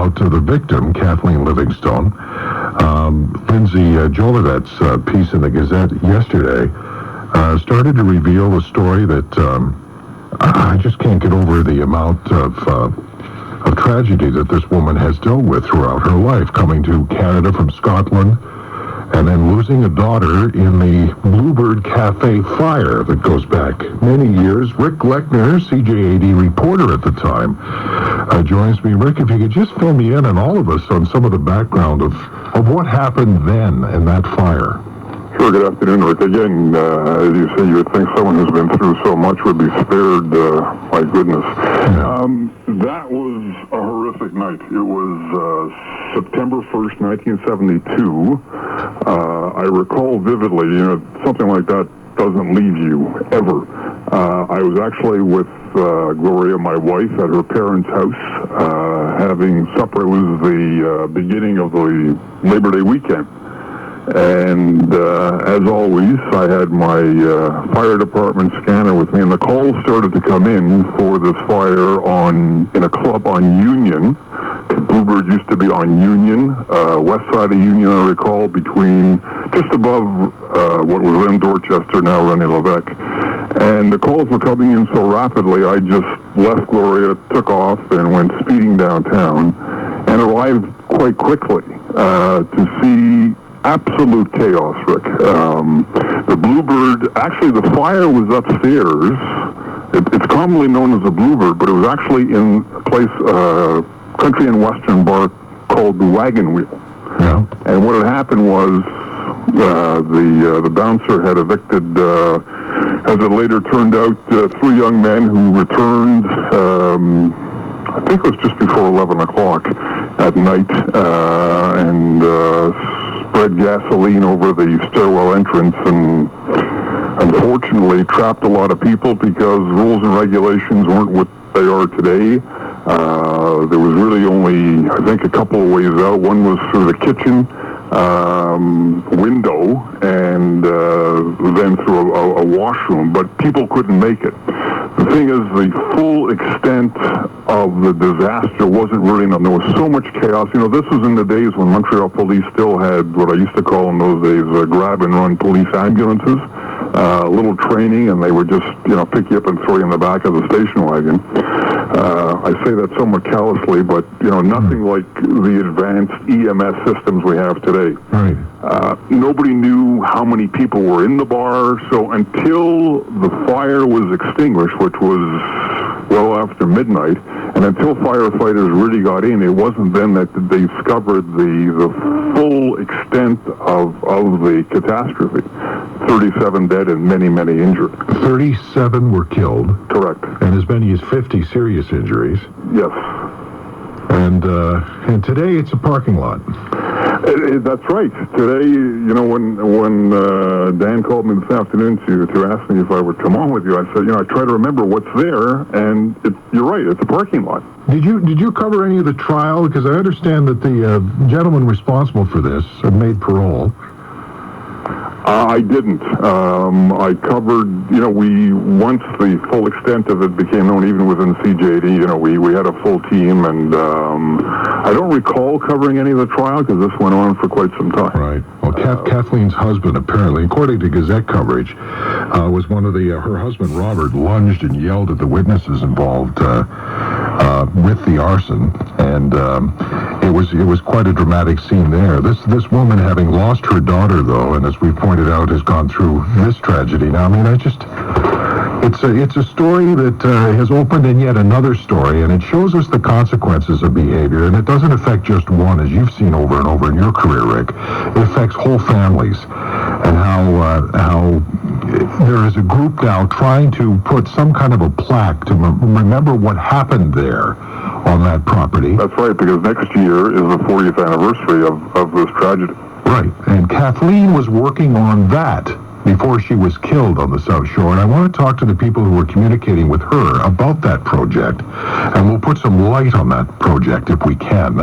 about the victim, Kathleen Livingstone. Lindsay Jolivet's piece in the Gazette yesterday started to reveal a story that I just can't get over the amount of tragedy that this woman has dealt with throughout her life, coming to Canada from Scotland, and then losing a daughter in the Bluebird Cafe fire that goes back many years. Rick Lechner, CJAD reporter at the time, joins me. Rick, if you could just fill me in and all of us on some of the background of what happened then in that fire. Sure, good afternoon, Rick. Again, as you say, you would think someone who's been through so much would be spared. My goodness. Yeah. That was a horrific night. It was September 1st, 1972. I recall vividly, something like that doesn't leave you, ever. I was actually with Gloria, my wife, at her parents' house, having supper. It was the beginning of the Labor Day weekend. And as always, I had my fire department scanner with me, and the calls started to come in for this fire in a club on Union. Bluebird used to be on Union, west side of Union, I recall, between just above what was then Dorchester, now René Levesque. And the calls were coming in so rapidly, I just left Gloria, took off, and went speeding downtown, and arrived quite quickly to see absolute chaos, Rick. The Bluebird, actually the fire was upstairs. It's commonly known as the Bluebird, but it was actually in a place, country and western bar called the Wagon Wheel. Yeah. And what had happened was the bouncer had evicted, as it later turned out, 3 young men who returned, I think it was just before 11 o'clock at night, and spread gasoline over the stairwell entrance, and unfortunately trapped a lot of people because rules and regulations weren't what they are today. There was really only, I think, a couple of ways out. One was through the kitchen window, and then through a washroom, but people couldn't make it. The thing is, the full extent of the disaster wasn't really known. There was so much chaos. This was in the days when Montreal police still had what I used to call in those days grab-and-run police ambulances. Little training, and they would just, pick you up and throw you in the back of the station wagon. I say that somewhat callously, but, nothing like the advanced EMS systems we have today. Right. Nobody knew how many people were in the bar, so until the fire was extinguished, which was well after midnight, and until firefighters really got in, it wasn't then that they discovered the full extent of the catastrophe. 37 dead and many, many injured. 37 were killed. Correct. And as many as 50 serious injuries. Yes. And today it's a parking lot. That's right. Today, when Dan called me this afternoon to ask me if I would come on with you, I said, I try to remember what's there, and you're right, it's a parking lot. Did you cover any of the trial? Because I understand that the gentleman responsible for this made parole. I didn't. I covered, once the full extent of it became known, even within CJD, we had a full team, and I don't recall covering any of the trial because this went on for quite some time. Right. Well, Kathleen's husband, apparently, according to Gazette coverage, was one of her husband, Robert, lunged and yelled at the witnesses involved with the arson, and it was quite a dramatic scene there. This woman, having lost her daughter, though, and as we pointed out, has gone through this tragedy. Now, I mean, it's a story that has opened in yet another story, and it shows us the consequences of behavior, and it doesn't affect just one, as you've seen over and over in your career, Rick. It affects whole families, and how there is a group now trying to put some kind of a plaque to remember what happened there on that property. That's right, because next year is the 40th anniversary of this tragedy. Right, and Kathleen was working on that before she was killed on the South Shore, and I want to talk to the people who were communicating with her about that project, and we'll put some light on that project if we can,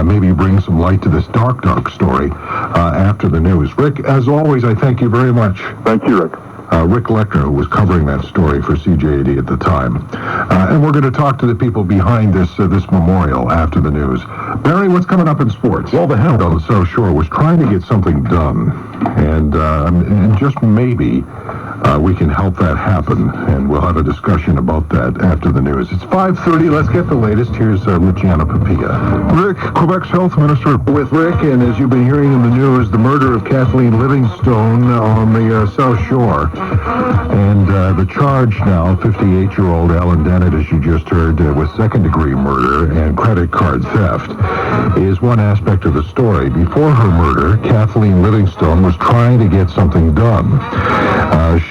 maybe bring some light to this dark story after the news. Rick, as always, I thank you very much. Thank you, Rick. Rick Lechner, who was covering that story for CJAD at the time. And we're going to talk to the people behind this memorial after the news. Barry, what's coming up in sports? Well, the Hound on the South Shore was trying to get something done, and just maybe we can help that happen, and we'll have a discussion about that after the news. It's 5:30. Let's get the latest. Here's Luciano Papilla. Rick, Quebec's health minister. With Rick, and as you've been hearing in the news, the murder of Kathleen Livingstone on the South Shore. And the charge now, 58-year-old Alan Dennett, as you just heard, with second-degree murder and credit card theft, is one aspect of the story. Before her murder, Kathleen Livingstone was trying to get something done.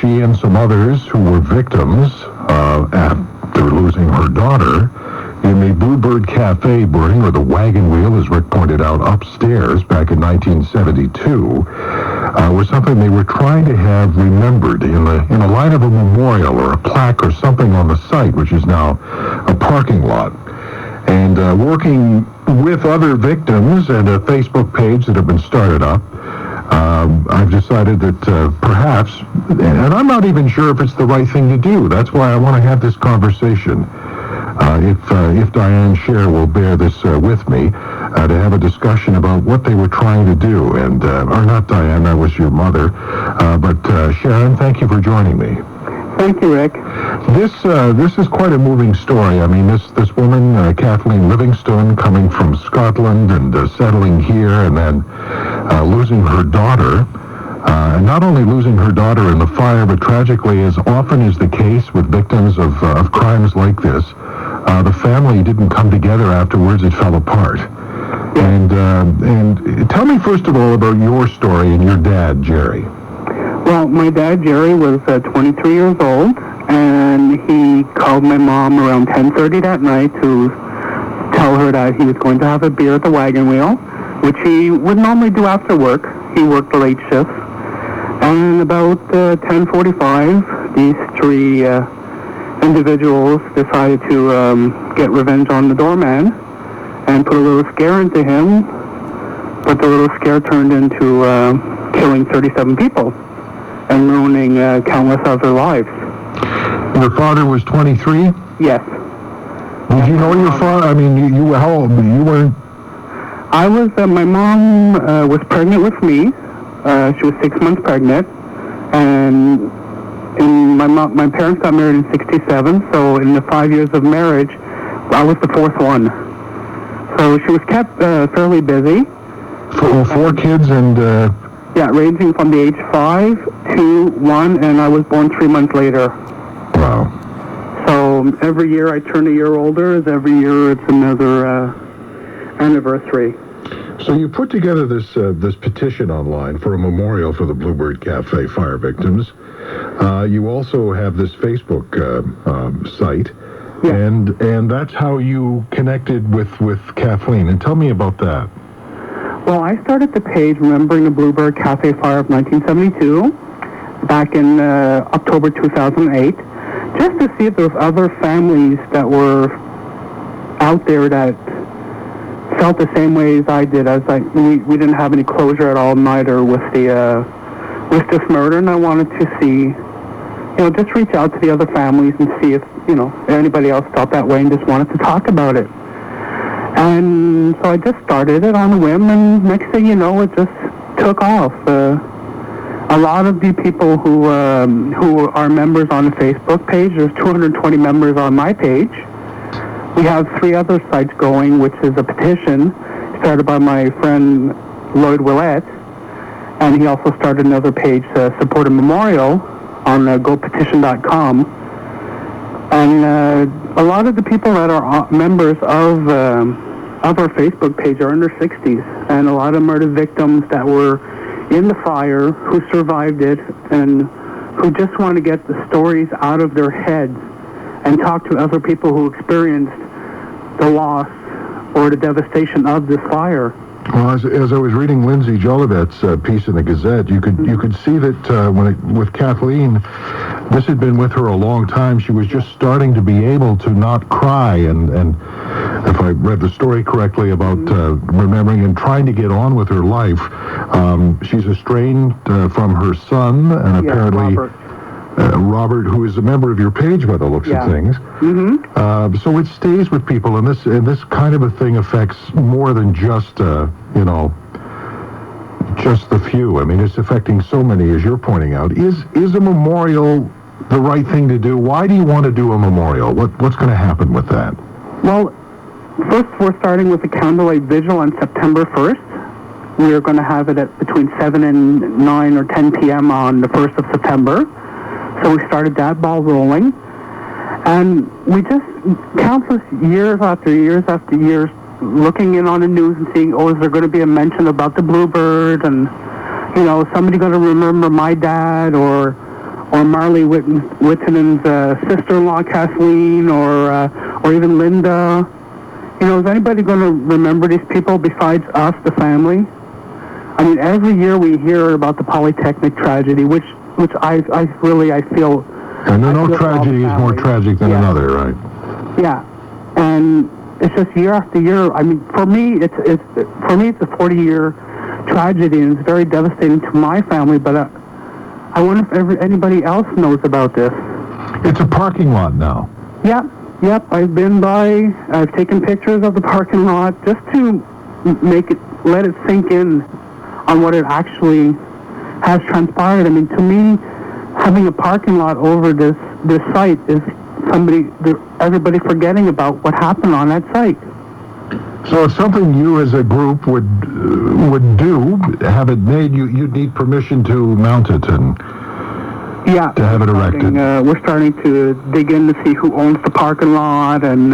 She and some others who were victims after losing her daughter in the Bluebird Cafe burning, or the wagon wheel, as Rick pointed out, upstairs back in 1972, was something they were trying to have remembered in the light of a memorial or a plaque or something on the site, which is now a parking lot. And working with other victims and a Facebook page that have been started up, I've decided that perhaps, and I'm not even sure if it's the right thing to do. That's why I want to have this conversation. If Diane Scher will bear this with me, to have a discussion about what they were trying to do. And, or not Diane, that was your mother, but Sharon, thank you for joining me. Thank you, Rick. This is quite a moving story. I mean, this woman, Kathleen Livingstone, coming from Scotland and settling here, and then losing her daughter. And not only losing her daughter in the fire, but tragically, as often is the case with victims of crimes like this, the family didn't come together afterwards. It fell apart. And tell me, first of all, about your story and your dad, Jerry. Well, my dad, Jerry, was 23 years old, and he called my mom around 10:30 that night to tell her that he was going to have a beer at the wagon wheel, which he would normally do after work. He worked the late shift. And about 10:45, these three individuals decided to get revenge on the doorman and put a little scare into him, but the little scare turned into killing 37 people and ruining countless other lives. Your father was 23? Yes. Did you know your father? I mean, you how old? You weren't... I was, my mom was pregnant with me. She was 6 months pregnant, and my parents got married in 67, so in the 5 years of marriage, I was the fourth one. So she was kept fairly busy. Four kids and... Yeah, ranging from the age 5 to 1, and I was born 3 months later. Wow. So every year I turn a year older, as every year it's another anniversary. So you put together this petition online for a memorial for the Bluebird Cafe fire victims. You also have this Facebook site, yeah. and that's how you connected with Kathleen. And tell me about that. Well, I started the page remembering the Bluebird Cafe fire of 1972 back in October 2008, just to see if there was other families that were out there that felt the same way as I did. I was like, we didn't have any closure at all, neither with this murder, and I wanted to see, just reach out to the other families and see if, anybody else felt that way and just wanted to talk about it. And so I just started it on a whim, and next thing you know, it just took off. A lot of the people who are members on the Facebook page, there's 220 members on my page. We have 3 other sites going, which is a petition started by my friend Lloyd Willett, and he also started another page to support a memorial on gopetition.com. And a lot of the people that are members of our Facebook page are in their 60s, and a lot of them are the victims that were in the fire, who survived it, and who just want to get the stories out of their heads and talk to other people who experienced the loss or the devastation of this fire. Well, as I was reading Lindsay Jolivet's piece in the Gazette, you could see that with Kathleen, this had been with her a long time. She was just starting to be able to not cry, and if I read the story correctly about remembering and trying to get on with her life. She's estranged from her son, and apparently Robert, who is a member of your page by the looks of things. Mm-hmm. So it stays with people, and this kind of a thing affects more than just just the few. I mean, it's affecting so many, as you're pointing out. Is a memorial the right thing to do? Why do you want to do a memorial? What's going to happen with that? Well, first we're starting with a candlelight vigil on September 1st. We are going to have it at between 7 and 9 or 10 p.m. on the 1st of September. So we started that ball rolling. And we just, countless years after years, looking in on the news and seeing, is there going to be a mention about the Bluebird? And, somebody going to remember my dad or Marley Wittenen's sister-in-law, Kathleen, or even Linda. Is anybody going to remember these people besides us, the family? I mean, every year we hear about the Polytechnic tragedy, which I feel... And no tragedy is more tragic than another, right? Yeah, and it's just year after year. I mean, for me, it's a 40-year tragedy, and it's very devastating to my family. But I wonder if anybody else knows about this. It's a parking lot now. Yep. I've been by. I've taken pictures of the parking lot just to let it sink in on what it actually has transpired. I mean, to me, having a parking lot over this site is everybody forgetting about what happened on that site. So it's something you as a group would do, have it made. You'd need permission to mount it and to have it erected. We're starting to dig in to see who owns the parking lot and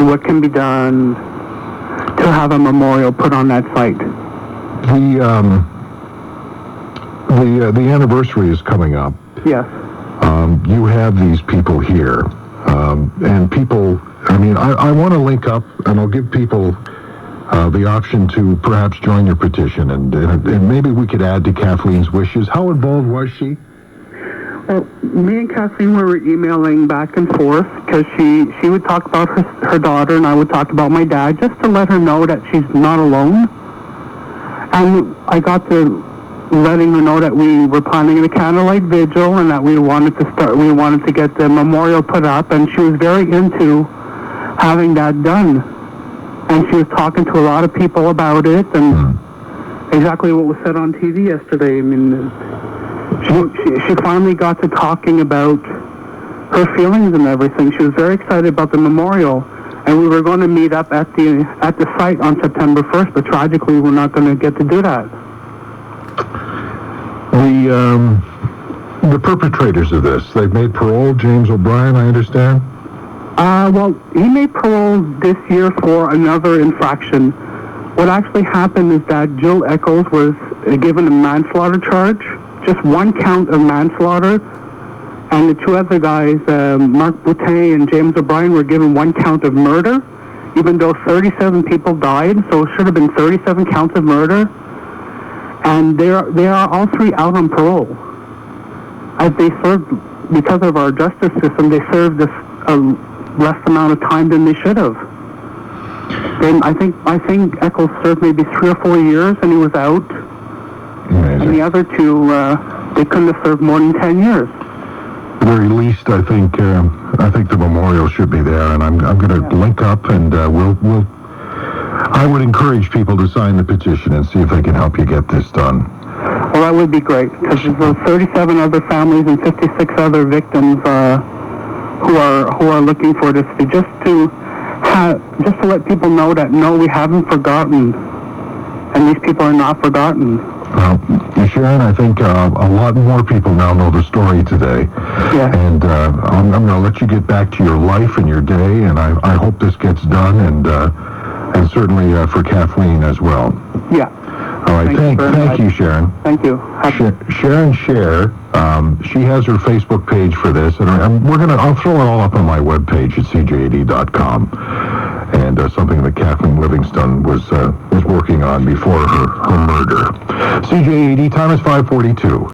what can be done to have a memorial put on that site. The anniversary is coming up. Yes. You have these people here, and people. I mean, I want to link up, and I'll give people the option to perhaps join your petition, and maybe we could add to Kathleen's wishes. How involved was she? Well, me and Kathleen were emailing back and forth because she would talk about her daughter, and I would talk about my dad, just to let her know that she's not alone. And I got to letting her know that we were planning a candlelight vigil and that we wanted to get the memorial put up, and she was very into having that done. And she was talking to a lot of people about it, and exactly what was said on TV yesterday. I mean, she finally got to talking about her feelings and everything. She was very excited about the memorial, and we were going to meet up at the site on September 1st, but tragically we're not going to get to do that. The perpetrators of this, they've made parole. James O'Brien, I understand. Well, he made parole this year for another infraction. What actually happened is that Jill Eccles was given a manslaughter charge, just one count of manslaughter, and the two other guys, Mark Boutet and James O'Brien, were given one count of murder, even though 37 people died, so it should have been 37 counts of murder. And they are all three out on parole. As they served, because of our justice system, they served this less amount of time than they should have. Then I think Eccles served maybe 3 or 4 years, and he was out. Amazing. And the other two, they couldn't have served more than 10 years. At the very least, I think the memorial should be there, and I'm going to link up, and I would encourage people to sign the petition and see if they can help you get this done. Well, that would be great, because there's 37 other families and 56 other victims who are looking for this, just to let people know that no, we haven't forgotten, and these people are not forgotten. Well, Sharon, I think a lot more people now know the story today. Yeah. And I'm going to let you get back to your life and your day, and I hope this gets done, and certainly for Kathleen as well. Yeah. All right. Thank you, Sharon. Thank you. Sharon Scher, she has her Facebook page for this, and I'll throw it all up on my webpage at cjd.com, and something that Kathleen Livingston was working on before her murder. CJAD, time is 5:42.